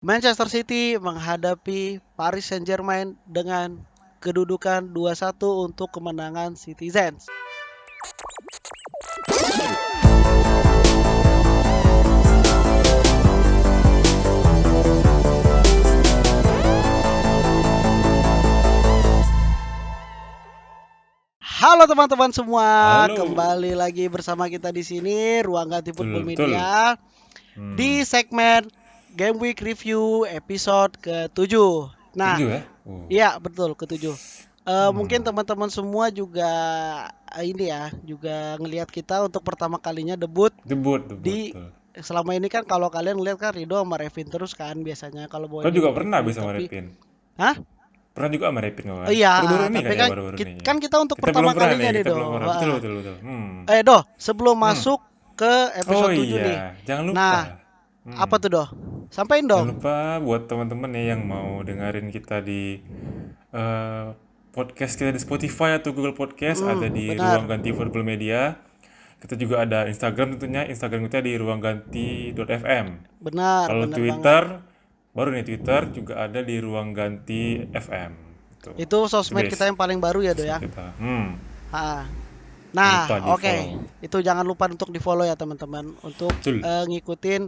Manchester City menghadapi Paris Saint-Germain dengan kedudukan 2-1 untuk kemenangan Citizens. Halo teman-teman semua, Halo. kembali lagi bersama kita di sini Ruang Ganti Football Betul. Media di Hmm. segmen Game Week Review episode ke-7. Nah, 7 ya? iya betul ke-7. Mungkin Hmm. teman-teman semua juga ini ya, juga ngelihat kita untuk pertama kalinya debut Debut di tuh. selama ini kan kalau kalian lihat kan Rido sama Revin terus kan biasanya kalau bawa Kau game juga week pernah review bisa tapi merepin. hah? Pernah juga merepin kau Oh kan? iya, Baru-baru ini tapi kan ya, kan baru-baru ini. kita untuk Kita pertama belum pernah kalinya nih, nih kita belum Do. pernah. Betul, betul, betul. Doh, sebelum Hmm. masuk ke Oh episode 7 nih. iya, jangan lupa. Nah, apa tuh Doh? Sampaikan Jangan dong. lupa buat teman-teman nih yang mau dengerin kita di eh, podcast kita di Spotify atau Google Podcast, ada di Ruang Benar. Ganti Verbal Media. Kita juga ada Instagram tentunya, Instagram kita di ruangganti.fm. Benar, Kalau benar banget. Twitter, baru nih Twitter juga ada di Ruang Ganti FM. Itu Itu sosmed kita base yang paling baru ya Do sosmed ya. kita. Ah. Jangan lupa Nah, di oke. follow. Itu jangan lupa untuk di-follow ya teman-teman untuk Betul. ngikutin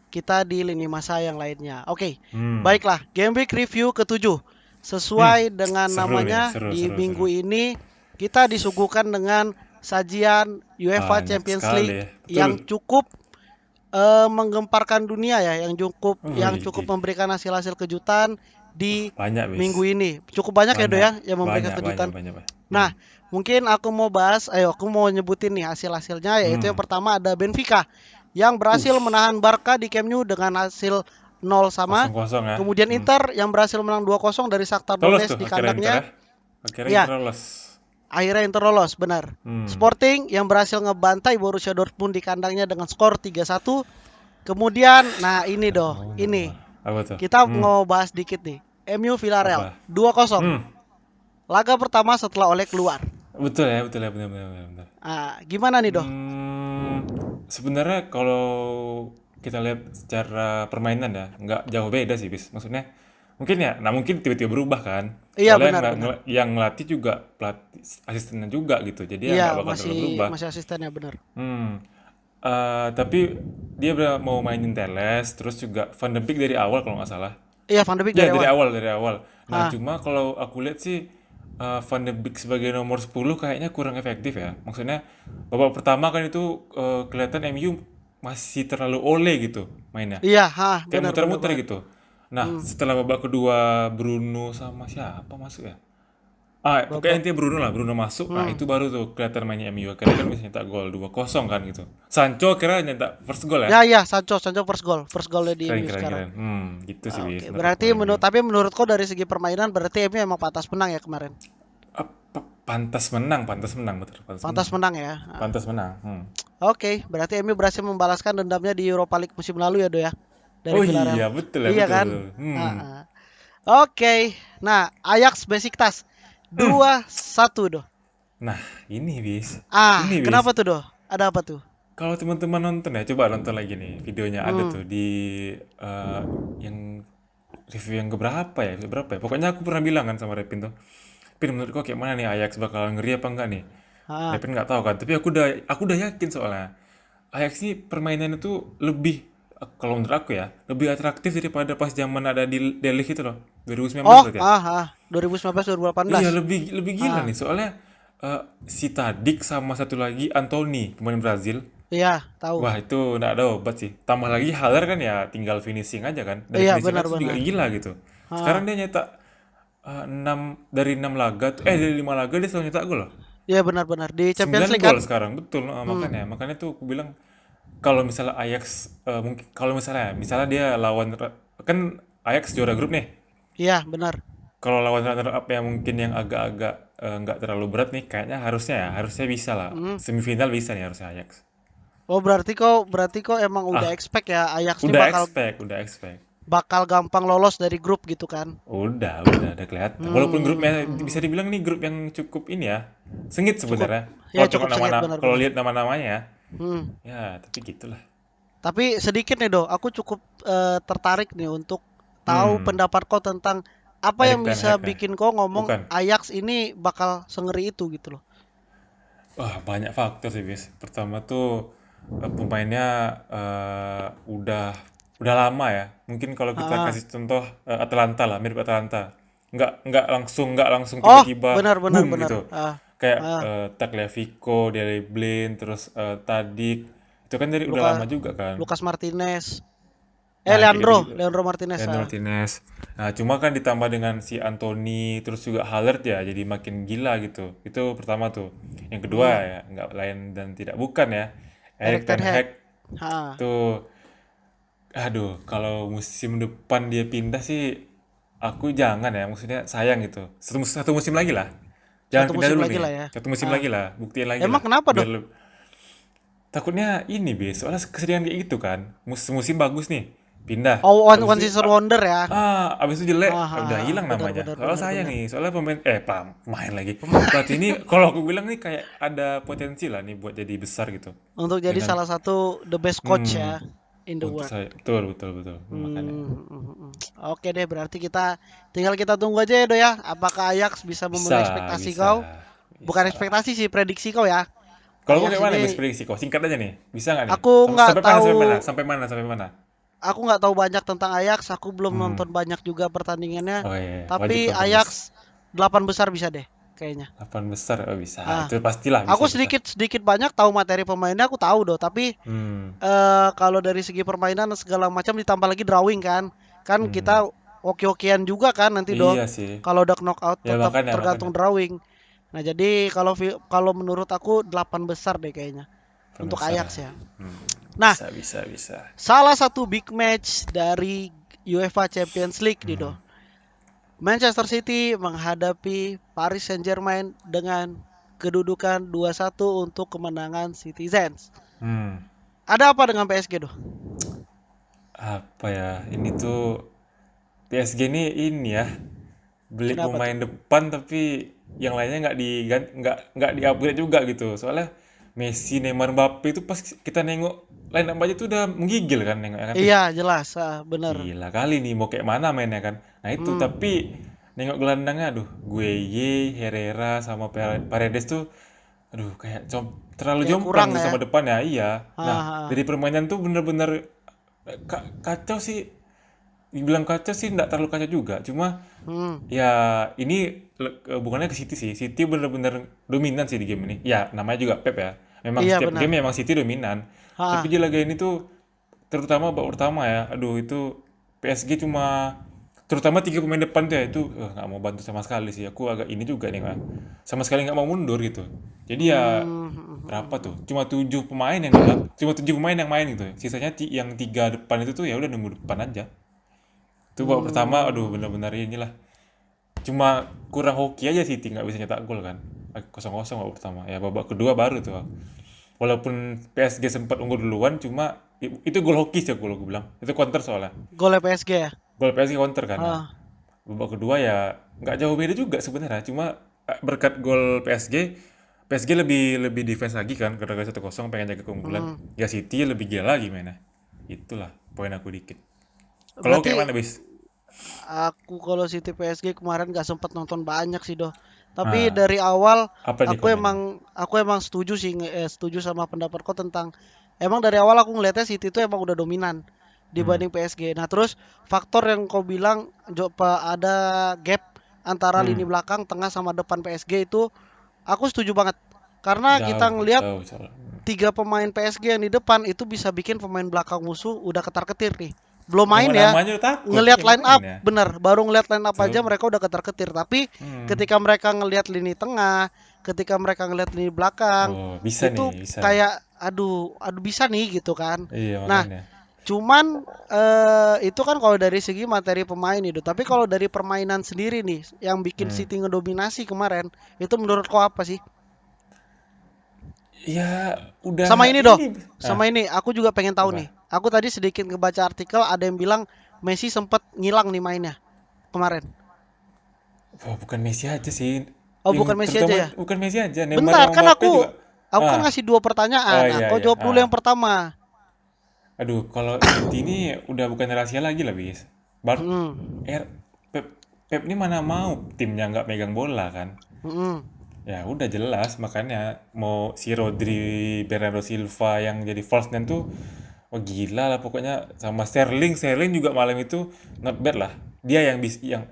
kita di lini masa yang lainnya. Oke. Hmm. Baiklah, Game Week Review ke-7. Hmm. Sesuai dengan Seru nih, namanya, seru, di seru, seru. minggu ini kita disuguhkan dengan sajian UEFA Banyak Champions sekali League ya. Betul. yang cukup menggemparkan dunia ya, yang Wih, cukup memberikan hasil-hasil kejutan di banyak bis. minggu ini. Cukup banyak ya Do Banyak, ya yang memberikan banyak, banyak, kejutan. banyak, Pak. Nah, mungkin aku mau nyebutin nih hasil-hasilnya, yaitu yang Hmm. pertama ada Benfica yang berhasil menahan Barca di Camp Nou dengan hasil 0-0. Kosong kosong ya. Kemudian Hmm. Inter yang berhasil menang 2-0 dari Shakhtar Lolos Donetsk tuh di akhirnya Inter kandangnya. ya. Akhirnya Ya, Inter lolos. akhirnya Inter lolos, benar. Hmm. Sporting yang berhasil ngebantai Borussia Dortmund di kandangnya dengan skor 3-1. Kemudian, nah ini doh, Oh, ini apa tuh? kita Hmm. mau bahas dikit nih. MU Villarreal Apa? 2-0. Hmm. Laga pertama setelah Oleh keluar. Betul ya, betul ya, benar, benar, benar, benar. Ah, gimana nih doh? Sebenarnya kalau kita lihat secara permainan ya, nggak jauh beda sih, bis. Maksudnya, mungkin ya, nah mungkin tiba-tiba berubah kan. Iya Soalnya benar-benar. yang ngelatih juga pelatih asistennya juga gitu, jadi ya Iya nggak bakal masih terlalu berubah. masih asistennya benar. Hmm. Tapi dia mau mainin Teles, terus juga Van de Beek dari awal kalau nggak salah. Iya Van de Beek Ya dari dari awal. awal, dari awal. Nah Ah, cuma kalau aku lihat sih Van de Beek sebagai nomor 10 kayaknya kurang efektif ya. Maksudnya babak pertama kan itu kelihatan MU masih terlalu oleh gitu mainnya. iya, Kayak benar-benar muter-muter banget. gitu. Nah Hmm, setelah babak kedua Bruno sama siapa masuk ya? Pokoknya babak. intinya Bruno lah, Bruno masuk. Nah, Hmm. itu baru tuh kelihatan mainnya MU. Akhirnya kan bisa nyetak gol 2-0 kan gitu. Sancho kira nyetak first goal ya. Ya ya, Sancho first goalnya di Keren, MU keren, sekarang. keren. Gitu sih bis Oke, menurutku berarti MU. menurutku dari segi permainan berarti MU emang pantas menang ya kemarin. Pantas menang betul, pantas Pantas menang. menang ya. Pantas menang. Oke, berarti MU berhasil membalaskan dendamnya di Europa League musim lalu ya Do ya dari Oh Villarreal. iya, betul ya, Iya betul, kan? betul. Ah, ah. Oke, nah Ajax Besiktas 2-1 Do. Nah, ini bis. Ah, Ini bis. kenapa tuh Do? Ada apa tuh? Kalau teman-teman nonton ya, coba nonton lagi nih. Videonya ada Hmm. tuh di eh, yang review yang keberapa ya? Episode berapa ya? Pokoknya aku pernah bilang kan sama Repin tuh. Pin menurut kau kayak mana nih Ajax bakal ngeri apa enggak nih? Ah, Repin nggak tahu kan, tapi aku udah yakin soalnya. Ajax ini permainan itu lebih kalau menurut aku ya, lebih atraktif daripada pas zaman ada di Delik itu loh. 2019 oh, berarti ya. 2019 2018. Iya, lebih lebih gila Ah, nih soalnya si Tadic sama satu lagi Anthony pemain Brazil. iya, tahu. Wah, itu nggak ada obat sih. Tambah lagi Haller kan ya tinggal finishing aja kan. Dari Iya, finishing aja tuh juga benar-benar. gila gitu. Sekarang Ah, dia nyetak 6 dari 6 laga dari 5 laga dia selalu nyetak gol loh. iya benar-benar di Champions 9 League kan? gol sekarang, betul. Hmm, Makanya makanya tuh aku bilang kalau misalnya Ajax mungkin kalau misalnya dia lawan kan Ajax juara grup nih. iya benar. Kalau lawan runner up yang mungkin yang agak-agak nggak terlalu berat nih, kayaknya harusnya bisa lah. Hmm. Semifinal bisa nih harusnya Ajax. Oh, berarti kau emang udah Ah, expect ya Ajax ini udah bakal expect, udah expect. bakal gampang lolos dari grup gitu kan? Udah kelihatan. Walaupun grupnya bisa Hmm. dibilang nih grup yang cukup ini ya, sengit Cukup, sebenarnya. ya Kalau tengok cukup sengit kalau benar-benar. lihat nama-namanya ya, Hmm. ya tapi gitulah. Tapi sedikit nih Do, aku cukup tertarik nih untuk tahu Hmm, pendapat kau tentang apa Erik yang Ten bisa Hag ya? bikin kau ngomong Bukan. Ajax ini bakal sengeri itu gitu loh. Wah, banyak faktor sih, bis. Pertama tuh pemainnya udah lama ya. Mungkin kalau kita Ah. kasih contoh Atalanta lah, mirip Atalanta. Nggak langsung Oh, tiba-tiba benar benar boom benar. gitu. Ah. Kayak Ah. Tagliafico, Dele Blind, terus Tadic. Itu kan dari udah Luka lama juga kan. Lucas Martinez. Nah, kayak Leandro, gitu-gitu. Leandro Martinez. Leandro Ah. Martinez. Nah, cuma kan ditambah dengan si Anthony, terus juga Haller ya, jadi makin gila gitu. Itu pertama tuh. Yang kedua Hmm. ya, nggak lain dan tidak bukan ya, Erik Erik Ten Ten Hag. Hag Ah. tuh. Aduh, kalau musim depan dia pindah sih, aku jangan ya, maksudnya sayang gitu. Satu musim lagi lah. Jangan Satu pindah musim dulu lagi nih. lah ya. Satu musim Ah. lagi lah, buktiin lagi Emang lah. kenapa Biar doh? takutnya ini soalnya kesedihan kayak gitu kan. Musim bagus nih, pindah. Oh, Habis one itu season wonder ya. abis itu jelek, Ah, udah ah, ah. hilang Benar namanya. benar Soalnya benar sayang benar. nih, soalnya pemain lagi. Pelatih ini kalau aku bilang nih kayak ada potensi lah nih buat jadi besar gitu. Untuk jadi Dengan salah satu the best coach hmm, ya in the untuk world. saya betul betul betul makanya Oke deh, berarti kita tunggu aja ya, Do ya. Apakah Ajax bisa bisa memenuhi ekspektasi bisa kau? Bukan bisa lah. ekspektasi sih, prediksi kau ya. Kalau kau Ajax kayak mana best ini prediksi kau? Singkat aja nih, bisa nggak nih? aku nggak Sampai mana tahu sampai mana sampai mana sampai mana? aku nggak tahu banyak tentang Ajax, aku belum Hmm. nonton banyak juga pertandingannya. Oh iya, iya. Wajib Tapi nonton bis. Ajax 8 besar bisa deh kayaknya. 8 besar, oh bisa. Ah, Itu pastilah bisa aku bisa. sedikit sedikit banyak tahu materi pemainnya, aku tahu doh, tapi Hmm. kalau dari segi permainan segala macam ditambah lagi drawing kan. Kan Hmm. kita oke-okean juga kan nanti doh. Iya sih. Kalau udah knockout Ya tetap makanya makanya. tergantung drawing. Nah, jadi kalau menurut aku 8 besar deh kayaknya 8 untuk besar ya. Ajax ya. Hmm. Nah, Bisa bisa bisa. salah satu big match dari UEFA Champions League nih Hmm. doh. Manchester City menghadapi Paris Saint-Germain dengan kedudukan 2-1 untuk kemenangan Citizens. Hmm. Ada apa dengan PSG doh? Apa ya? Ini tuh PSG ini ya, beli Kenapa tuh? pemain depan tapi yang lainnya nggak di-upgrade juga gitu. Soalnya Messi, Neymar, Mbappe itu pas kita nengok line up aja tuh udah menggigil kan nengok ya kan. Iya, jelas, bener. Gila kali nih mau kayak mana mainnya kan. Nah itu Hmm, tapi nengok gelandangnya aduh, Gueye, Herrera sama Paredes tuh aduh kayak terlalu kayak jomplang kurang gitu ya. sama depan ya. Iya. Nah, Ah, dari permainan tuh bener-bener kacau sih. Dibilang kacau sih nggak terlalu kacau juga. Cuma hmm, ya ini hubungannya ke City sih. City bener-bener dominan sih di game ini. Ya namanya juga Pep ya. Memang iya setiap benar. game memang City dominan. Tapi Ah, di laga ini tuh terutama babak pertama ya. Aduh itu PSG cuma terutama tiga pemain depan tuh ya itu nggak mau bantu sama sekali sih. Aku agak ini juga nih kan. Sama sekali nggak mau mundur gitu. Jadi ya berapa tuh? Cuma tujuh pemain yang cuma tujuh pemain yang main gitu. Sisanya yang tiga depan itu tuh ya udah nunggu depan aja. Itu babak pertama, aduh hmm, bener-bener inilah. Cuma kurang hoki aja City nggak bisa nyetak gol kan. 0-0 babak pertama. Ya babak kedua baru tuh. Walaupun PSG sempat unggul duluan, cuma itu gol hoki sih aku bilang. Itu counter soalnya. golnya PSG ya. Gol PSG counter kan. Nah, Ah, babak kedua ya nggak jauh beda juga sebenarnya. Cuma berkat gol PSG lebih lebih defense lagi kan. Gara-gara 1-0 pengen jaga keunggulan. hmm. Ya City lebih gila lagi mainnya. Itulah poin aku dikit. Kalau kayak Berarti mana bis? aku kalau City PSG kemarin gak sempat nonton banyak sih doh. Tapi Nah, dari awal apa nih aku komennya? emang setuju sih, setuju sama pendapat kau tentang emang dari awal aku ngelihatnya City itu emang udah dominan Hmm. dibanding PSG. Nah, terus faktor yang kau bilang ada gap antara lini Hmm. belakang, tengah sama depan PSG itu aku setuju banget. Karena kita Jauh, ngelihat jauh soalnya. tiga pemain PSG yang di depan itu bisa bikin pemain belakang musuh udah ketar-ketir nih. Belum main Nengok ya. namanya udah takut, Ngelihat ya line up, makanya. bener. Baru ngelihat line up aja Betul. mereka udah ketar-ketir. Tapi Hmm. ketika mereka ngelihat lini tengah, ketika mereka ngelihat lini belakang, Oh, bisa nih, itu bisa nih. kayak aduh, aduh bisa nih gitu kan. Iya, Nah, makanya. cuman itu kan kalau dari segi materi pemain itu. Tapi kalau dari permainan sendiri nih, yang bikin Hmm. City ngedominasi kemarin, itu menurut kau apa sih? Ya, udah Sama ini doh, ini. Ah, sama ini aku juga pengen tahu nih. apa? Aku tadi sedikit ngebaca artikel ada yang bilang Messi sempat ngilang nih mainnya kemarin. Wah, bukan Messi aja sih. Oh, Yang bukan Messi aja terutama ya? bukan Messi aja, Neymar Bentar, sama kan Mbappe juga. aku kan Ah, ngasih dua pertanyaan. oh Nah, iya kau iya. jawab dulu yang pertama. Aduh, kalau City ini udah bukan rahasia lagi lah, bis. Bar Mm-mm. er, Pep, Pep ini mana mau timnya nggak megang bola kan? Mm-mm. Ya udah jelas makanya mau si Rodri, Bernardo Silva yang jadi false nine tuh, oh gila lah pokoknya, sama Sterling. Sterling juga malam itu not bad lah. Dia yang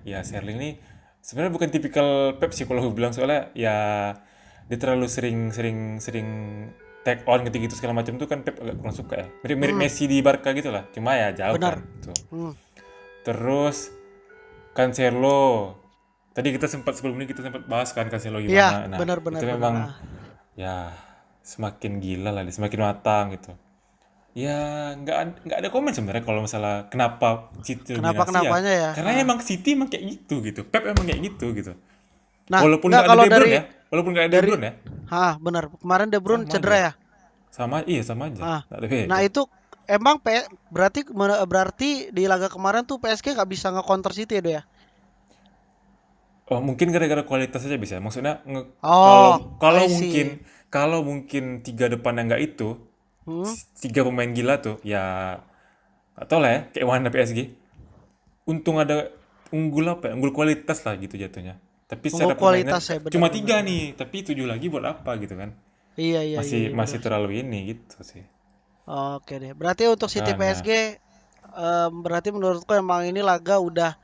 ya Sterling ini sebenarnya bukan tipikal Pep sih kalau gue bilang, soalnya ya dia terlalu sering sering sering take on gitu-gitu segala macam tuh kan Pep agak kurang suka ya. Mirip-mirip Mm. Messi di Barca gitu lah. Cuma ya jauh kan Benar. tuh. Mm. Terus Cancelo. Tadi kita sempat sebelum ini kita sempat bahas kan Cancelo Iya, gimana. Nah, benar itu benar benar. memang Ah. ya semakin gila lah, dia semakin matang gitu. Ya nggak ada komen sebenarnya kalau masalah kenapa City Kenapa dominasi ya. kenapanya ya? Karena Ah. emang City emang kayak gitu. Pep emang kayak gitu. Nah, Walaupun nggak nggak ada kalau De Bruyne dari ya, walaupun nggak ada De dari Bruyne ya, benar. Kemarin De Bruyne sama cedera aja. ya? Sama aja. Ah. Nggak ada Nah, beda. itu emang berarti di laga kemarin tuh PSG nggak bisa nge-counter City ya, Do ya? Oh, mungkin gara-gara kualitas aja bisa. Maksudnya Oh, kalau I see. kalau mungkin tiga depannya nggak itu, Hmm. tiga pemain gila tuh, ya nggak tau lah ya, kayak mana PSG. Untung ada unggul apa ya, unggul kualitas lah gitu jatuhnya. Tapi Unggul secara permainan kualitas ya, benar cuma benar tiga benar. nih, tapi tujuh lagi buat apa gitu kan? Iya iya iya Masih iya masih benar sih. terlalu ini gitu sih. Oke deh. Berarti untuk City PSG, Makanya berarti menurutku emang ini laga udah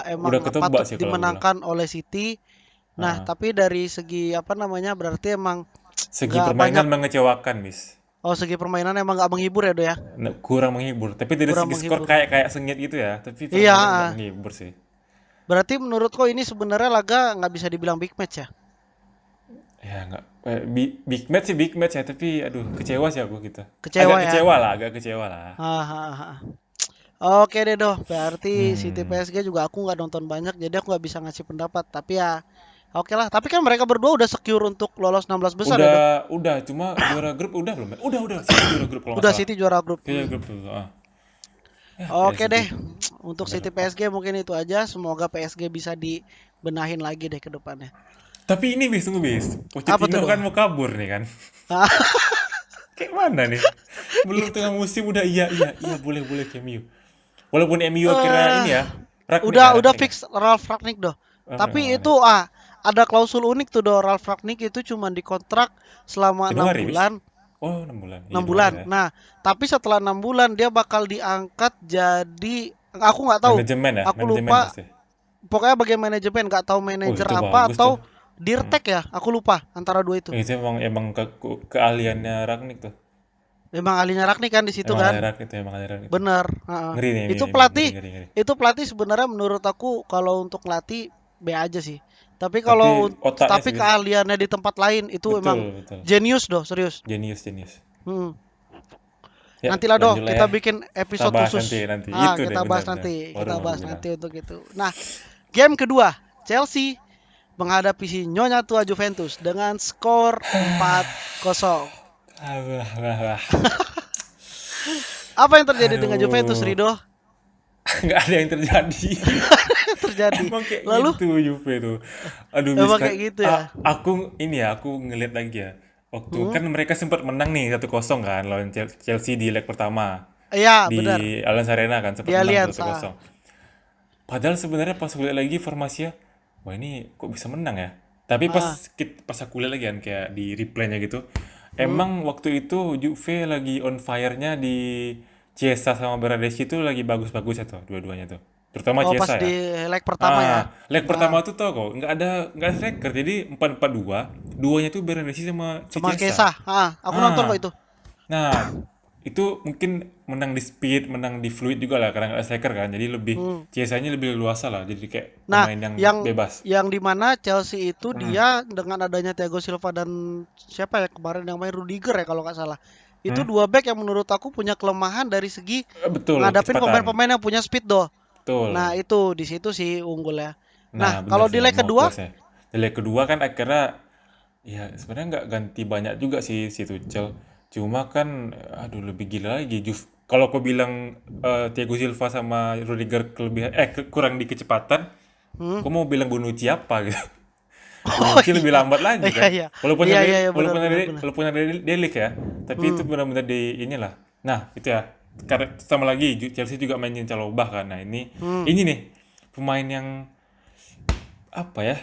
emang udah ketebak patut sih kalau aku bilang. dimenangkan oleh City. Nah, Heeh. tapi dari segi apa namanya, berarti emang Segi nggak banyak. permainan mengecewakan, Miss. Oh, segi permainan emang nggak menghibur ya, Do ya? Kurang menghibur. Tapi dari Kurang segi skor menghibur. kayak kayak sengit gitu ya. Tapi Iya, permainan nggak menghibur sih. berarti menurutku ini sebenarnya laga nggak bisa dibilang big match ya? Ya nggak big match sih big match ya. Tapi aduh kecewa sih aku gitu. Agak Kecewa ya? kecewa lah, agak kecewa lah. Hahaha. Oke deh, Do. Berarti City Hmm. PSG juga aku nggak nonton banyak, jadi aku nggak bisa ngasih pendapat. Tapi ya, oke lah. Tapi kan mereka berdua udah secure untuk lolos 16 besar ya, Do? Udah. Cuma juara grup udah belum ya? Udah. City juara grup kalau nggak Udah salah. City juara grup. Kayaknya grup tuh. Ah. Ya Oke deh, PSG. untuk Udah City lepas. PSG mungkin itu aja. Semoga PSG bisa dibenahin lagi deh ke depannya. Tapi ini bis, tunggu bis. Apa tuh, Pochettino Do? kan mau kabur nih kan. Kayak mana nih? Belum Itu tengah musim udah iya boleh ke MU. Walaupun MU akhirnya eh ini ya, udah Ragnik ya. fix Ralf Rangnick, Do. Ragnik Tapi itu Ragnik. ada klausul unik tuh, Do. Ralf Rangnick itu cuma dikontrak selama enam Januari bis. bulan, Oh 6 bulan. Iya 6 Januari bulan. lah ya. Nah, tapi setelah 6 bulan dia bakal diangkat jadi, aku nggak tahu. Manajemen ya, Aku manajemen lupa. pasti. Pokoknya bagian manajemen, nggak tahu Oh manajer itu apa bagus tuh. atau Hmm. dirtek ya. Aku lupa antara dua itu. Itu emang keahliannya Ragnik tuh. Memang ahlinya Rangnick kan di situ Emang kan. ahli Ragnik tuh, emang ahli Ragnik tuh. Bener. Heeh. Ngeri nih Itu MU, pelatih, ngeri. itu pelatih sebenarnya menurut aku kalau untuk latih B aja sih. Tapi Tapi kalau otaknya tapi sih bis. keahliannya di tempat lain itu emang Betul. jenius doh, serius. Jenius. Hmm. Ya, Nantilah doh lanjut lah kita ya. bikin Kita episode bahas khusus. nanti. Itu deh Kita bahas benar-benar. nanti, Baru mau aku bilang. untuk itu. Nah, game kedua Chelsea menghadapi si Nyonya tua Juventus dengan skor 4-0. Wah. Apa yang terjadi dengan Juventus, Aduh. Rido? Nggak ada yang terjadi. Terjadi. Emang kayak Lalu gitu Juve tuh. Aduh emang kayak gitu ya. aku ngeliat lagi ya. Waktu Hmm? kan mereka sempat menang nih 1-0 kan lawan Chelsea di leg pertama. Iya, Di benar. Allianz Arena kan sempat Di menang tuh Allianz. 1-0. Padahal sebenarnya pas gue lihat lagi formasinya, wah ini kok bisa menang ya? Tapi Ah. pas aku lihat lagi kan kayak di replaynya gitu, Hmm. emang waktu itu Juve lagi on fire-nya di Chiesa sama Bernardeschi itu lagi bagus-bagus ya tuh dua-duanya tuh. Terutama Oh, pas Chiesa di ya. leg pertama ya. Leg Ah, pertama tuh tau kok, nggak ada striker. Jadi 4-4-2, duanya tuh Bernardeschi sama si sama Kesa. Chiesa. Aku nonton kok Ah, itu. nah, itu mungkin menang di speed, menang di fluid juga lah karena nggak ada striker kan. Jadi lebih Hmm. CSI-nya lebih luasa lah. Jadi kayak Nah, pemain yang yang bebas. di mana Chelsea itu Hmm. dia dengan adanya Thiago Silva dan siapa ya kemarin yang main Rudiger ya kalau nggak salah. Itu Hmm? dua back yang menurut aku punya kelemahan dari segi Betul, ngadapin kecepatan. pemain-pemain yang punya speed doh. Nah, Betul. itu di situ sih unggul ya. Nah, Nah, bener kalau di sih leg emang kedua, plusnya. Di leg kedua kan akhirnya ya sebenarnya nggak ganti banyak juga sih si Tuchel. Cuma kan aduh lebih gila lagi. Kalau aku bilang Thiago Silva sama Rudiger kelebihan kurang di kecepatan, hmm? aku mau bilang Bonucci apa gitu. Oh Bonucci lebih iya, lambat lagi iya kan. iya, Walaupun iya ada iya, iya benar walaupun ada benar benar. walaupun ada Delik ya, tapi itu Hmm. benar-benar di inilah. Nah, itu ya. karena sama lagi Chelsea juga mainin Chalobah kan. Nah Hmm. ini nih pemain yang apa ya?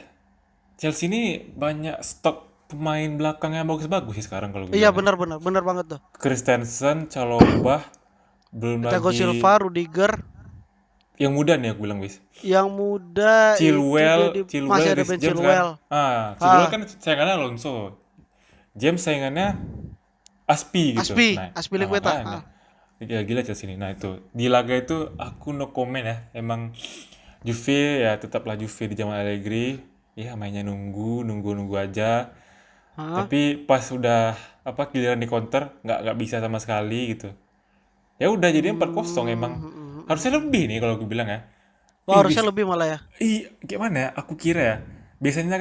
Chelsea ini banyak stok pemain belakang yang bagus-bagus sih sekarang kalau gue Iya bilang ya. benar-benar benar banget tuh. Christensen, Chalobah, belum Thiago Silva, lagi Rudiger, yang muda nih aku bilang bis. yang muda itu Chilwell, jadi Chilwell, masih ada Reece Ben James kan. Chilwell. Chilwell Ah, kan sayangannya Alonso. James sayangannya Aspi gitu. Aspi, Aspi Liqueta. Makanya. Ah. Ya gila Chelsea ini. Nah itu di laga itu aku no comment ya. Emang Juve ya tetaplah Juve di zaman Allegri. Ya mainnya nunggu aja. Ah. Tapi pas udah apa giliran di counter nggak bisa sama sekali gitu. Ya udah jadi 4-0 emang. Harusnya lebih nih kalau aku bilang ya. Wah, Ih, harusnya lebih malah ya. gimana ya? Aku kira ya. Biasanya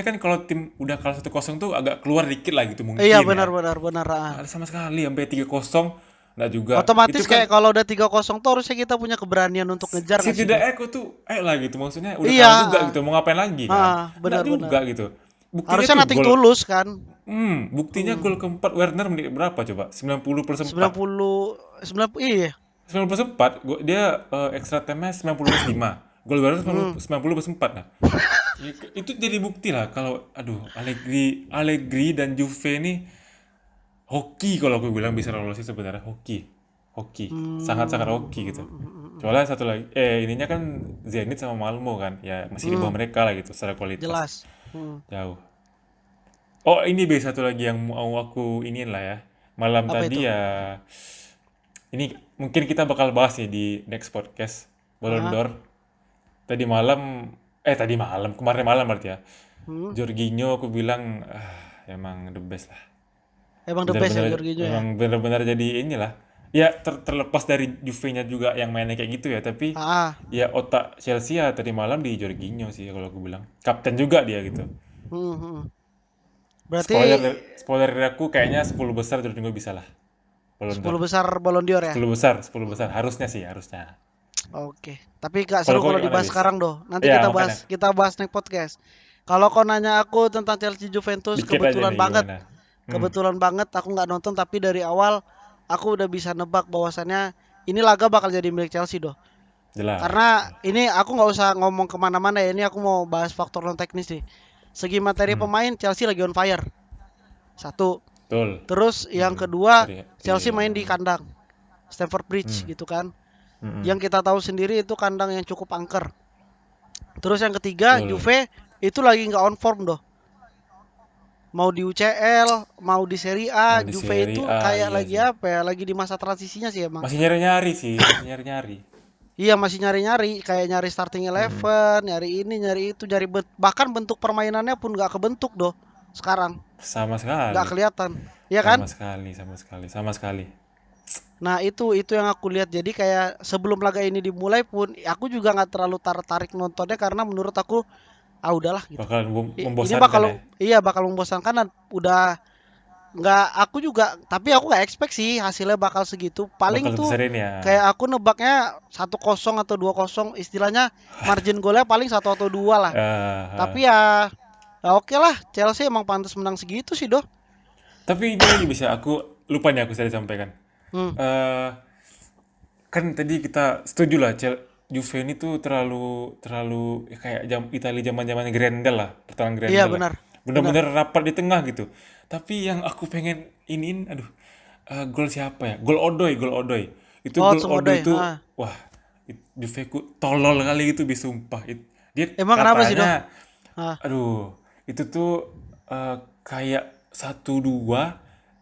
kan kalau tim udah kalah 1-0 tuh agak keluar dikit lah gitu Iya mungkin ya. benar-benar benar. Nggak Ah. ada sama sekali sampai 3-0 nggak juga. Itu Otomatis kayak kan kalau udah 3-0 tuh harusnya kita punya keberanian untuk ngejar nggak sih, Do? setidaknya aku tuh ayo lah gitu maksudnya udah Iya, kalah juga ah. gitu mau ngapain lagi kan? Ah, Nggak benar-benar. juga gitu. Buktinya Harusnya tuh nothing gol. tulus kan. Buktinya Hmm. gol keempat Werner menit berapa coba? 90+4. 90 90 iya. 90+4 dia extra time-nya 90+5. Gol Werner Hmm. 90+4. Nah, ya, itu jadi bukti lah kalau aduh Allegri dan Juve ini hoki kalau aku bilang bisa lolos sih sebenarnya hoki sangat-sangat hoki gitu. Soalnya satu lagi ininya kan Zenit sama Malmo kan ya masih di bawah Hmm. mereka lah gitu secara kualitas Jelas. Hmm. jauh. Oh ini satu lagi yang mau aku iniin lah ya malam Apa itu? tadi ya ini mungkin kita bakal bahas nih di next podcast Ballon Ah. d'Or tadi malam kemarin malam berarti ya Hmm. Jorginho aku bilang emang the best lah. Emang the best ya Benar-benar Jorginho ya. emang benar-benar jadi inilah. Ya terlepas dari Juve-nya juga yang mainnya kayak gitu ya, tapi Ah. ya otak Chelsea ya tadi malam di Jorginho sih kalau aku bilang. Kapten juga dia gitu. Hmm. Hmm. Berarti Spoiler spoiler dari aku kayaknya 10 besar Jorginho bisa lah. Ballon 10 d'Or. besar Ballon d'Or ya. 10 besar harusnya sih harusnya. Oke. Tapi gak Kalau seru kau kalau gimana, dibahas Bis? sekarang, doh. Nanti Ya, makanya kita bahas next podcast. Kalau kau nanya aku tentang Chelsea Juventus, dikit aja nih gimana. Hmm, kebetulan banget aku nggak nonton tapi dari awal aku udah bisa nebak bahwasannya ini laga bakal jadi milik Chelsea, doh. jelas. Karena ini aku nggak usah ngomong kemana-mana ya. Ini aku mau bahas faktor non teknis nih. Segi materi Hmm, pemain Chelsea lagi on fire. Satu. betul. Terus yang Hmm, kedua sorry. Chelsea Iya. main di kandang Stamford Bridge Hmm, gitu kan. hmm, Yang kita tahu sendiri itu kandang yang cukup angker. Terus yang ketiga betul. Juve itu lagi nggak on form, doh. Mau di UCL, mau di Serie A, Mau di Juve Serie itu A kayak iya lagi sih. apa ya? Lagi di masa transisinya sih emang. Masih nyari-nyari sih, masih nyari-nyari. Iya masih nyari-nyari, kayak nyari starting Mm-mm. eleven, nyari ini, nyari itu, bahkan bentuk permainannya pun nggak kebentuk, doh. Sekarang Sama nggak sekali, kelihatan, ya kan? sama sekali, sama sekali, sama sekali. Nah itu yang aku lihat. Jadi kayak sebelum laga ini dimulai pun, aku juga nggak terlalu tertarik nontonnya karena menurut aku ah udahlah gitu. Bakal Ini membosankan ya, bakal iya bakal membosankan dan udah nggak aku juga tapi aku nggak expect sih hasilnya bakal segitu paling bakal tuh sebesar ini ya. kayak aku nebaknya 1-0 atau 2-0 istilahnya margin golnya paling satu atau dua lah Eh, tapi ya ya oke lah Chelsea emang pantas menang segitu sih doh. tapi ini lagi bisa, aku lupa nih aku tadi sampaikan. Hmm. Eh, kan tadi kita setuju lah, Juve ini tuh terlalu terlalu ya kayak Italia zaman-zaman Grendel lah, pertahanan Iya Grendel lah. benar benar. Bener-bener rapat di tengah gitu. Tapi yang aku pengen iniin, aduh, gol siapa ya? Gol Odoi. Itu Oh gol Odoi Tsunoda itu, ah. wah, Juve ku tolol kali itu, sumpah. Dia Emang kenapa sih doh katanya, ah. aduh, itu tuh kayak 1-2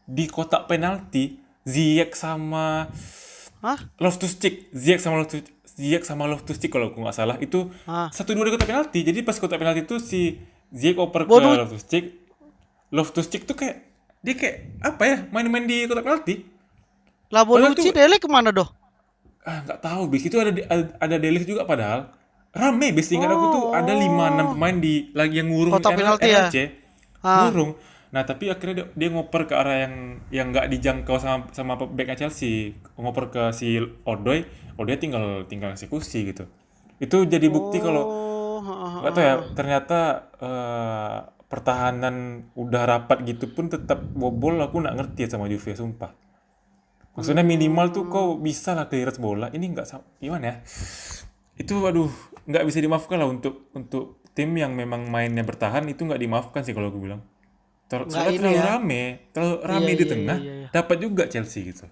di kotak penalti, Ziyech sama Ah. Ziyech sama Loftus Cheek kalau aku nggak salah itu Ah. 1-2 di kotak penalti. Jadi pas kotak penalti itu si Ziyech oper ke Bonu Loftus Cheek. Loftus Cheek tuh kayak dia kayak apa ya main-main di kotak penalti. lah Padahal Bonucci tuh Dele kemana doh. nggak tahu bis itu ada Delis juga padahal rame bis ingat aku tuh ada 5-6 Oh pemain di lagi yang ngurung kotak penalti ya RLC ah. ngurung. Nah tapi akhirnya dia ngoper ke arah yang nggak dijangkau sama sama backnya Chelsea, ngoper ke si Odoi tinggal tinggal eksekusi gitu. Itu jadi bukti kalau Oh nggak tahu ya ternyata pertahanan udah rapat gitu pun tetap bobol. Aku nggak ngerti sama Juve sumpah. Maksudnya minimal tuh kau Hmm, bisa lah clearance bola. Ini nggak gimana ya? Itu aduh nggak bisa dimaafkan lah untuk tim yang memang mainnya bertahan itu nggak dimaafkan sih kalau aku bilang. nggak Soalnya ini ya. terlalu Iya, rame di iya, iya, tengah, iya, iya. dapat juga Chelsea gitu.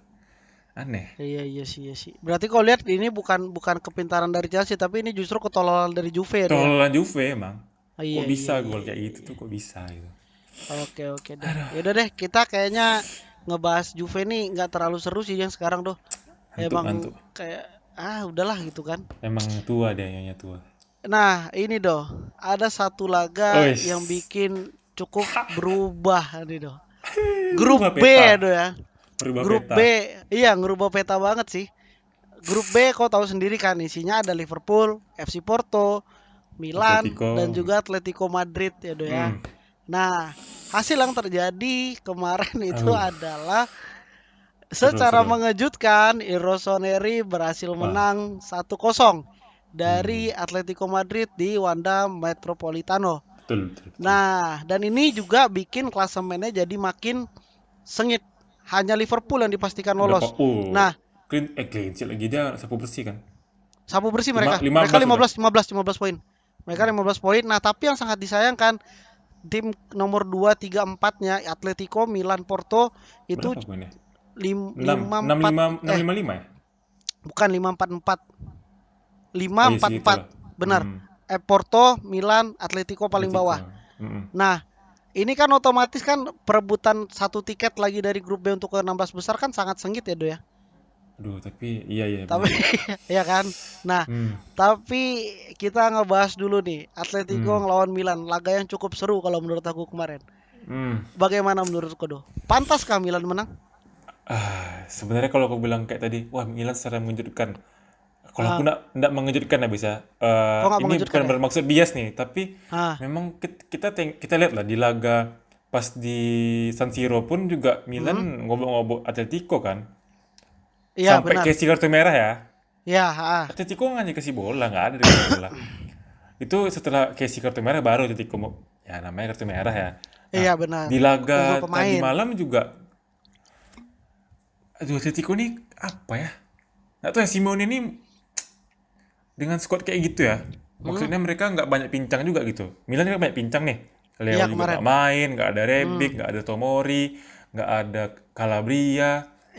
Aneh. Iya, iya sih, iya sih. Berarti kau lihat ini bukan bukan kepintaran dari Chelsea, tapi ini justru ketololan dari Juve ya, Do ya. Tolol Juve emang. Oh, Kok iya, bisa iya, iya, gol kayak iya, gitu iya. tuh kok bisa gitu. Oke, oke deh. Yaudah deh, kita kayaknya ngebahas Juve nih nggak terlalu seru sih yang sekarang, doh. Ngantuk Emang ngantuk. kayak udahlah gitu kan. Emang tua dia nyonya tua. Nah, ini doh, ada satu laga yang Wes, bikin cukup berubah nih doh. Grup rubah B peta. ya doh ya. Merubah Grup B, peta. iya ngerubah peta banget sih. Grup B kau tahu sendiri kan isinya ada Liverpool, FC Porto, Milan, dan Atletico. juga Atletico Madrid ya doh ya. Hmm. Nah, hasil yang terjadi kemarin itu Uh, adalah seru secara seru. mengejutkan Rossoneri berhasil Wah. menang 1-0 Hmm. dari Atletico Madrid di Wanda Metropolitano. Betul betul betul. Nah, dan ini juga bikin klasemennya jadi makin sengit. Hanya Liverpool yang dipastikan Berapa? lolos. Nah, Clean sheet lagi dia sapu bersih kan? sapu bersih Lima mereka. lima Mereka belas udah. 15 poin. Mereka 15 poin. Nah, tapi yang sangat disayangkan tim nomor 2, 3, 4-nya Atletico, Milan, Porto itu Berapa poinnya? 6 6 5-4 5 6 5 5 ya? bukan 5-4-4. Oh lima iya empat sih empat itulah. Benar. Hmm. Porto, Milan, Atletico paling Atletico. bawah. Hmm. Nah, ini kan otomatis kan perebutan satu tiket lagi dari grup B untuk ke 16 besar kan sangat sengit ya, Do ya. Aduh, tapi iya iya benar Tapi sih. ya kan. Nah, Hmm. tapi kita ngebahas dulu nih Atletico Hmm. ngelawan Milan, laga yang cukup seru kalau menurut aku kemarin. Hmm. Bagaimana menurutku, Do? Pantaskah Milan menang? Sebenarnya kalau aku bilang kayak tadi, wah Milan secara mengejutkan. Kalau aku Ah, nggak mengejutkan ya bisa. kok nggak Ini mengejutkan bukan ya? bermaksud bias nih, tapi Ah, memang kita lihat lah di laga pas di San Siro pun juga hmm, Milan ngobok-ngobok Atletico kan. iya Sampai benar. kasih kartu merah ya. Ya, Atletico nggak hanya kasih bola, nggak ada dikasih bola. Itu setelah kasih kartu merah baru Atletico ya namanya kartu merah ya. Nah, iya benar. di laga Unggul tadi pemain. malam juga, aduh Atletico nih apa ya? Nggak tahu ya Simone ini dengan squad kayak gitu ya. Hmm, Maksudnya mereka nggak banyak pincang juga gitu. Milan kan banyak pincang nih. iya Leo juga kemarin. nggak main, nggak ada Rebic, Hmm, nggak ada Tomori, nggak ada Calabria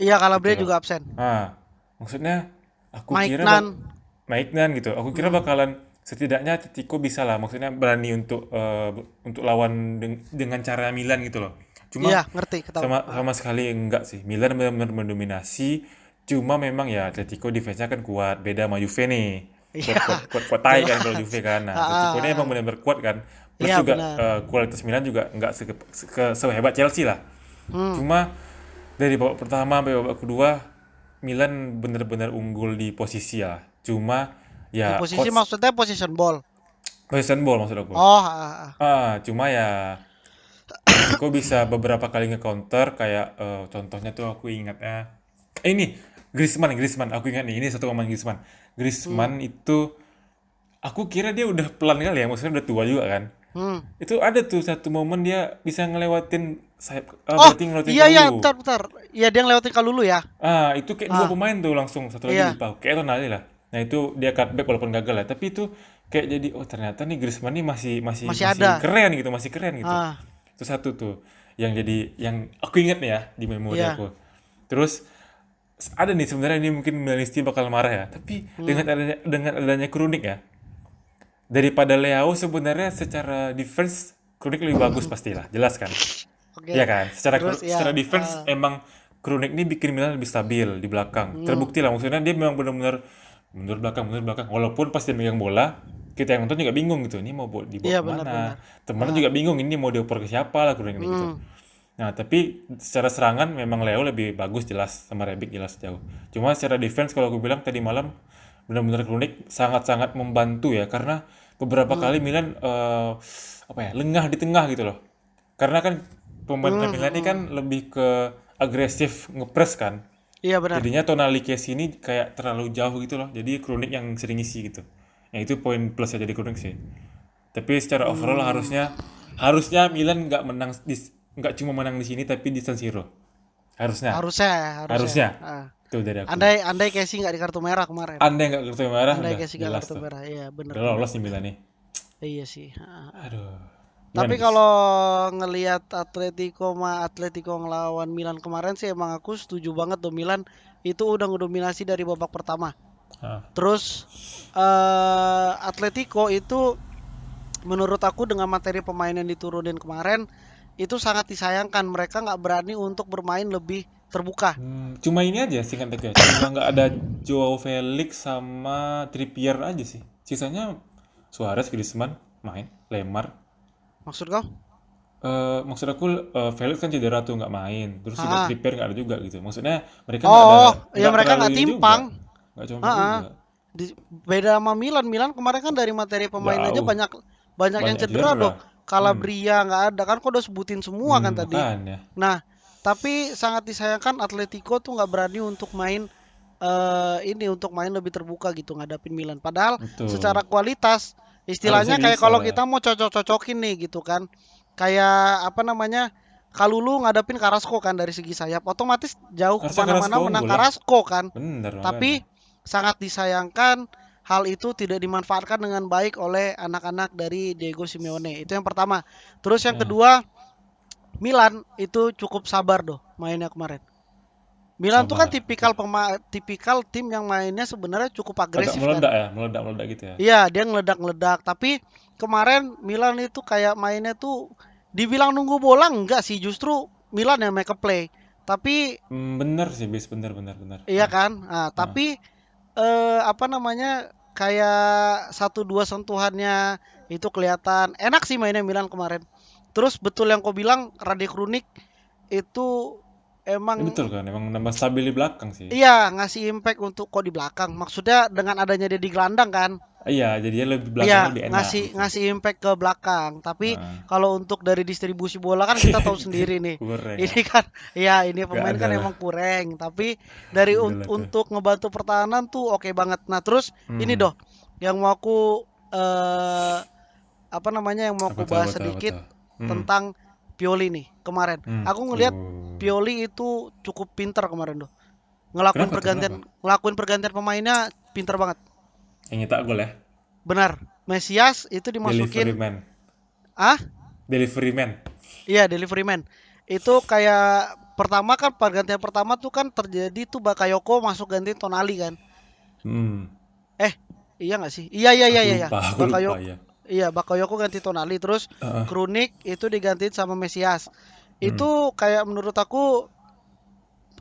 iya gitu Calabria loh. juga absen. Ah, maksudnya aku Mike kira Nan. Maignan gitu. Aku kira Hmm, bakalan setidaknya Atletico bisa lah. Maksudnya berani untuk lawan dengan cara Milan gitu loh. iya Cuma ngerti ketahu. sama Ah, sama sekali enggak sih. Milan benar-benar mendominasi. Cuma memang ya Atletico defense-nya kan kuat. Beda sama Juve nih. iya Kuat kuat kuat kuat tai kan kalau jelas. Juve kan. Nah, Ah, Atletico ah, ini emang ah. benar-benar kuat kan. Plus Iya juga benar. kualitas Milan juga enggak sehebat Chelsea lah. Hmm, Cuma dari babak pertama sampai babak kedua Milan benar-benar unggul di posisi ya. Cuma di ya posisi coach maksudnya position ball. possession ball maksud aku. Oh, ah, ah. Cuma ya Atletico bisa beberapa kali nge-counter kayak contohnya tuh aku ingatnya ini Griezmann aku ingat nih ini satu momen Griezmann. Hmm, Griezmann itu aku kira dia udah pelan kali ya maksudnya udah tua juga kan. hmm. Itu ada tuh satu momen dia bisa ngelewatin sayap Oh, berarti ngelewatin iya iya, Kalulu. bentar bentar. Iya dia ngelewatin Kalulu ya. Itu kayak dua Ah, pemain tuh langsung satu lagi iya, lupa kayak Tonali lah. Nah itu dia cutback walaupun gagal lah tapi itu kayak jadi oh ternyata nih Griezmann nih masih masih masih masih ada. keren gitu masih keren gitu. Ah, Itu satu tuh yang jadi yang aku ingat nih ya di memori iya. aku. Terus ada nih sebenarnya ini mungkin Milanisti bakal marah ya tapi Hmm, dengan adanya Kronik ya daripada Leao sebenarnya secara defense Kronik lebih bagus pastilah jelas kan. oke. Iya kan? Terus Secara ya, defense emang Kronik ini bikin Milan lebih stabil di belakang. hmm, Terbukti lah maksudnya dia memang benar-benar mundur belakang. Walaupun pas dia megang bola, kita yang nonton juga bingung gitu. Ini mau dibawa iya benar-benar. kemana? Temennya Ah, juga bingung ini mau dioper ke siapa lah Kronik ini gitu. hmm, Nah, tapi secara serangan memang Leo lebih bagus jelas sama Rebic jelas jauh. Cuma secara defense kalau aku bilang tadi malam benar-benar Kronik sangat-sangat membantu ya karena beberapa hmm, kali Milan apa ya lengah di tengah gitu loh. Karena kan pemain hmm, Milan ini kan hmm. lebih ke agresif ngepres kan. Iya benar. Jadinya Tonali Kessie ini kayak terlalu jauh gitu loh. Jadi Kronik yang sering isi gitu. Yang itu poin plusnya jadi Kronik sih. Tapi secara overall Hmm. harusnya harusnya Milan nggak cuma menang di sini tapi di San Siro. Harusnya, Harusnya, harusnya. harusnya. Ah. Itu dari aku. Andai andai Casey nggak di kartu merah kemarin. Andai nggak kartu merah Andai udah Casey nggak jelas kartu tuh. merah, iya bener Udah bener lolos nih bener. Milan nih. Iya sih. Ah. Aduh. Gimana Tapi bis? kalau ngelihat Atletico ngelawan Milan kemarin sih emang aku setuju banget tuh Milan itu udah ngedominasi dari babak pertama. Ah. Terus Atletico itu menurut aku dengan materi pemain yang diturunin kemarin itu sangat disayangkan mereka nggak berani untuk bermain lebih terbuka. Cuma ini aja singkat aja. Cuma nggak ada Joao Felix sama Trippier aja sih. Sisanya Suarez, Griezmann main, Lemar. Maksud kau? Maksud aku Felix kan cedera tuh nggak main. Terus juga Ah, Trippier nggak ada juga gitu. Maksudnya mereka oh, ya nggak mereka terlalu nggak ini juga, timpang. nggak compet Ah, juga. beda sama Milan. Milan kemarin kan dari materi pemain aja Jauh, banyak banyak yang banyak yang cedera cedera. tuh. Hmm, Calabria nggak ada kan, kau udah sebutin semua kan tadi. makanya. Nah, tapi sangat disayangkan Atletico tuh nggak berani untuk main ini untuk main lebih terbuka gitu ngadapin Milan. Padahal Betul. secara kualitas Harusnya istilahnya kayak bisa kalau ya. kita mau cocok-cocokin nih gitu kan. Kayak apa namanya? Kalulu ngadapin Carrasco kan dari segi sayap, otomatis jauh Harusnya kemana-mana Carrasco menang unggul lah. Carrasco kan. Bener makanya. Tapi sangat disayangkan hal itu tidak dimanfaatkan dengan baik oleh anak-anak dari Diego Simeone. Itu yang pertama. Terus yang Ya, kedua, Milan itu cukup sabar doh mainnya kemarin. Milan tuh kan sabar. Oke. tipikal tim yang mainnya sebenarnya cukup Agak agresif kan. meledak ya, meledak-meledak gitu ya. Iya, dia ngeledak-ngeledak, tapi kemarin Milan itu kayak mainnya tuh dibilang nunggu bola enggak sih, justru Milan yang make a play. Tapi Bener sih, bis bener bener bener. iya kan? Nah, Ah. tapi apa namanya? Kayak satu dua sentuhannya itu kelihatan enak sih mainnya Milan kemarin. Terus betul yang kau bilang Rade Krunic itu Ini betul emang kan, emang nambah stabil di belakang sih. iya ngasih impact untuk kok di belakang. Maksudnya dengan adanya dia di gelandang kan. Iya, jadinya lebih Iya, belakangnya lebih enak ngasih gitu. ngasih impact ke belakang. Tapi Nah. kalau untuk dari distribusi bola kan kita tahu sendiri nih. Kurang ya. Ini kan ya ini Gak pemain ada kan lah. emang kurang, tapi dari Udah lah tuh. untuk ngebantu pertahanan tuh oke banget. Nah, terus ini Hmm. doh yang mau aku eh apa namanya yang mau Apa aku tuh, apa bahas tuh, apa sedikit tuh? Hmm. tentang Pioli nih kemarin. Aku ngelihat Uh. Pioli itu cukup pinter kemarin doh. Kenapa tuh, kenapa? Ngelakuin pergantian pemainnya pinter banget. Yang nyetak gol ya? Benar. Mesias itu dimasukin Delivery man. ah Delivery man. iya delivery man. Itu kayak pertama kan pergantian pertama tuh kan terjadi tuh Bakayoko masuk ganti Tonali kan. Hmm. Eh, iya nggak sih? Iya iya iya Aku iya iya. lupa, aku lupa Bakayoko ya. iya Bakayoko ganti Tonali terus Heeh. Krunic itu digantiin sama Mesias. Hmm. Itu kayak menurut aku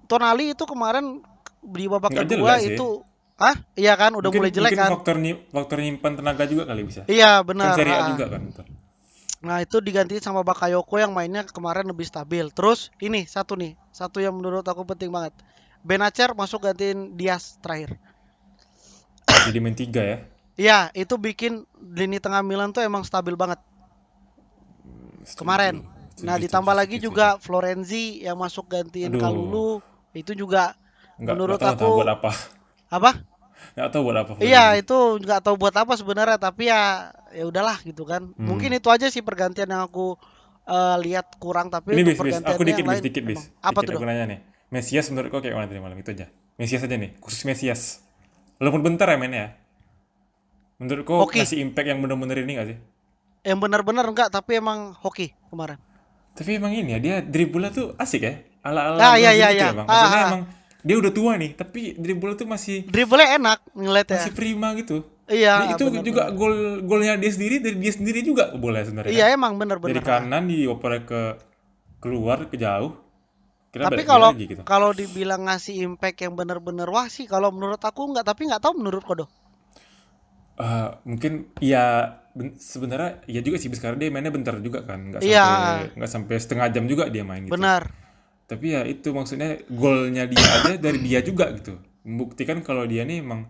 Tonali itu kemarin di babak Nggak kedua jelek sih. itu iya kan udah Mungkin mulai jelek mungkin kan? faktor nyimpan tenaga juga kali bisa. Iya Kan benar. Serie A juga kan itu. Nah, itu digantiin sama Bakayoko yang mainnya kemarin lebih stabil. Terus ini satu nih, satu yang menurut aku penting banget. Benacer masuk gantiin Diaz terakhir. Jadi main tiga ya. Iya, itu bikin lini tengah Milan tuh emang stabil banget Setuju. kemarin. Nah, Setuju, setuju, ditambah lagi setuju, setuju. juga Florenzi yang masuk gantiin Aduh, Kalulu. Itu juga nggak menurut tahu buat aku apa. apa? Nggak tahu buat apa Iya, Florenzi. itu nggak tahu buat apa sebenarnya, tapi ya ya udahlah gitu kan. Mungkin Hmm. itu aja sih pergantian yang aku lihat kurang, tapi Ini untuk bis. Aku pergantiannya dikit yang bis, lain dikit bis. emang apa Dikit tuh, aku Doh? nanya nih. Mesias menurut kau kayak mana tadi malam itu aja? Mesias aja nih, khusus Mesias. Walaupun bentar ya mainnya ya. Menurut kau Hoki. ngasih impact yang bener-bener ini gak sih? Yang benar-benar enggak, tapi emang hoki kemarin. Tapi emang ini ya, dia dribble tuh asik ya. Ala-ala Ah, iya Brazil iya gitu iya. ya bang. Maksudnya Ah. emang dia udah tua nih, tapi dribble tuh masih Dribble enak ngeliatnya. masih prima gitu. Iya, Dia itu juga benar-benar. golnya dia sendiri dari dia sendiri juga boleh sebenarnya Iya, kan. emang Dari benar-benar. kanan dioper ke keluar ke jauh. Kita Tapi balik dia kalau lagi gitu. kalau dibilang ngasih impact yang benar-benar wah sih kalau menurut aku enggak, tapi enggak tahu menurut Kodo. Mungkin ya sebenarnya ya juga sih sekarang dia mainnya bentar juga kan, Iya, nggak sampai setengah jam juga dia main gitu. benar. Tapi ya itu maksudnya golnya dia aja dari dia juga gitu. Membuktikan kalau dia nih emang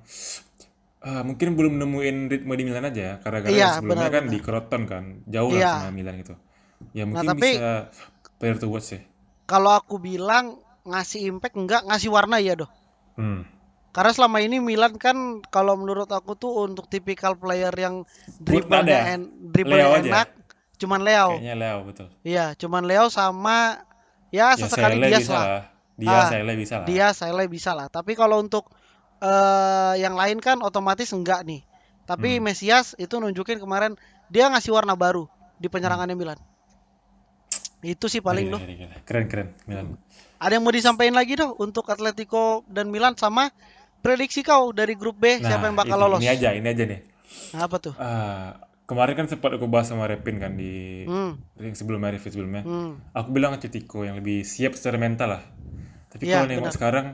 mungkin belum nemuin ritme di Milan aja ya, gara-gara Iya, yang sebelumnya kan di benar-benar. Croton kan, jauh lah sama Iya. Milan gitu. Ya Nah, mungkin tapi bisa player to watch ya. kalau aku bilang ngasih impact enggak, ngasih warna ya, Doh. Hmm. Karena selama ini Milan kan kalau menurut aku tuh untuk tipikal player yang Nggak ada ya? Leo dribblenya aja. enak, cuman Leo. Kayaknya Leo betul. Iya, cuman Leo sama ya Ya sesekali Sele Diaz bisa lah. lah. Dia Ah, saya bisa lah. dia Sele bisa lah. Tapi kalau untuk yang lain kan otomatis enggak nih. Tapi Hmm. Mesias itu nunjukin kemarin dia ngasih warna baru di Hmm. penyerangannya Milan. Itu sih Ngeri, paling ngeri, doh. ngeri, ngeri. Keren, keren. Milan. Mm. Ada yang mau disampaikan lagi doh untuk Atletico dan Milan sama prediksi kau dari grup B siapa yang Nah, bakal ini lolos? aja, ini aja nih. Nah, apa tuh? Kemarin kan sempat aku bahas sama Repin kan di Hmm, sebelumnya, review sebelumnya. hmm. Aku bilang Atletico yang lebih siap secara mental lah. Tapi kalau Iya, nengok benar. sekarang,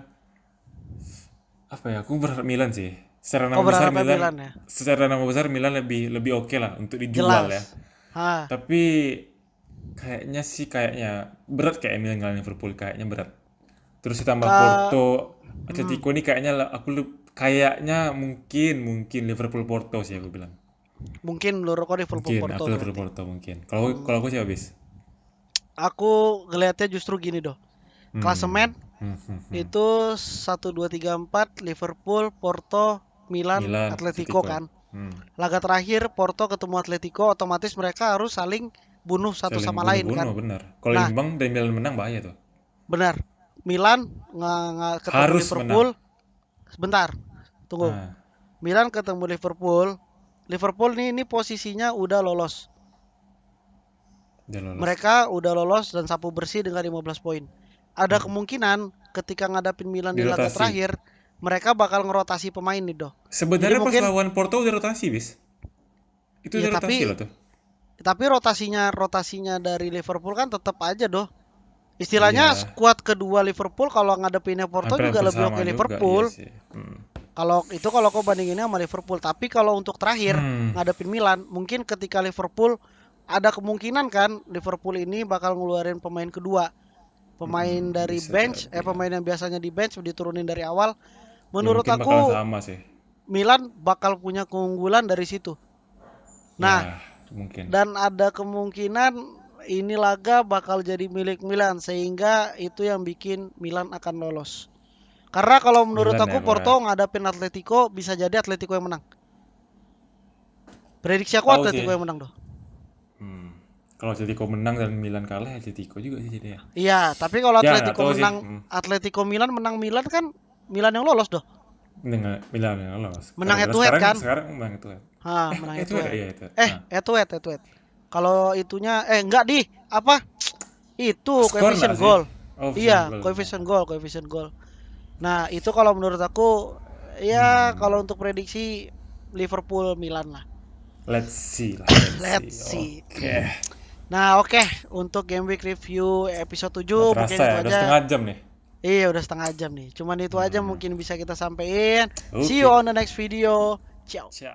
apa ya? Aku berharap Milan sih. Kau berharap Milan ya? Secara nama besar Milan lebih lebih oke lah untuk dijual ya. Jelas. Ah, Tapi kayaknya berat kayak Milan ngalahin Liverpool kayaknya berat. Terus ditambah ka, Porto, hmm, Atletico ini kayaknya kayaknya mungkin mungkin Liverpool Porto sih aku bilang. mungkin menurut kau Liverpool Mungkin Porto aku Liverpool berarti. Porto mungkin. Kalau Hmm, aku sih habis. aku ngelihatnya justru gini doh. Hmm. Klasemen Hmm, hmm, hmm. itu 1 2 3 4 Liverpool, Porto, Milan, Milan, Atletico Atletico. kan. Hmm. Laga terakhir Porto ketemu Atletico, otomatis mereka harus saling bunuh satu Saling sama lain kan. bunuh-bunuh benar. Kalau Nah, imbang dan Milan menang bahaya tuh. benar. Milan ketemu Harus Liverpool. menang. Sebentar, tunggu. Ah, Milan ketemu Liverpool. Liverpool ini posisinya udah lolos. udah lolos. Mereka udah lolos dan sapu bersih dengan 15 poin. Ada Hmm. kemungkinan ketika ngadapin Milan di laga Dirotasi. terakhir, mereka bakal ngerotasi pemain nih, Doh. Jadi Sebenarnya pas mungkin lawan Porto udah rotasi, bis. Itu ya udah rotasi tapi loh tuh. rotasinya dari Liverpool kan tetap aja, Doh. Istilahnya Iya, skuad kedua Liverpool kalau ngadepinnya Porto juga hampir-hampir lebih sama oke juga, iya Liverpool. sih. Hmm. Kalau kau bandinginnya sama Liverpool, tapi kalau untuk terakhir Hmm. ngadepin Milan, mungkin ketika Liverpool ada kemungkinan kan Liverpool ini bakal ngeluarin pemain kedua, pemain dari Bisa bench, jadi ya. pemain yang biasanya di bench diturunin dari awal. Ya Menurut mungkin bakalan aku sama sih. Milan bakal punya keunggulan dari situ. Nah, Ya, mungkin. dan ada kemungkinan ini laga bakal jadi milik Milan sehingga itu yang bikin Milan akan lolos. Karena kalau menurut Milan ya aku kok ya. Porto ngadapin Atletico bisa jadi Atletico yang menang. Prediksi aku Tahu Atletico sih. yang menang doh. Hmm. Kalau Atletico menang dan Milan kalah, Atletico juga sih jadi ya. Iya, tapi kalau Ya nggak tahu sih. Hmm. Atletico Milan menang Milan kan Milan yang lolos doh. Milan yang lolos. Menang head Karena to head sekarang kan? sekarang menang itu kan. Menang head Itu to ada head. iya itu. Nah. Head to head, head to head. Kalau itunya enggak di apa? Itu Skor nggak coefficient sih? goal. Oh, vision Iya, goal. coefficient goal, coefficient goal. Nah, itu kalau menurut aku ya Hmm. kalau untuk prediksi Liverpool Milan lah. Let's see lah, let's Let's see. see. Oke. Nah, oke, untuk Game Week Review episode Nggak 7 mungkin terasa itu ya, udah aja. setengah jam nih. Iya, udah 1/2 jam nih. Cuman itu aja Hmm. mungkin bisa kita sampaikan. See you Oke. on the next video. Ciao. Ciao.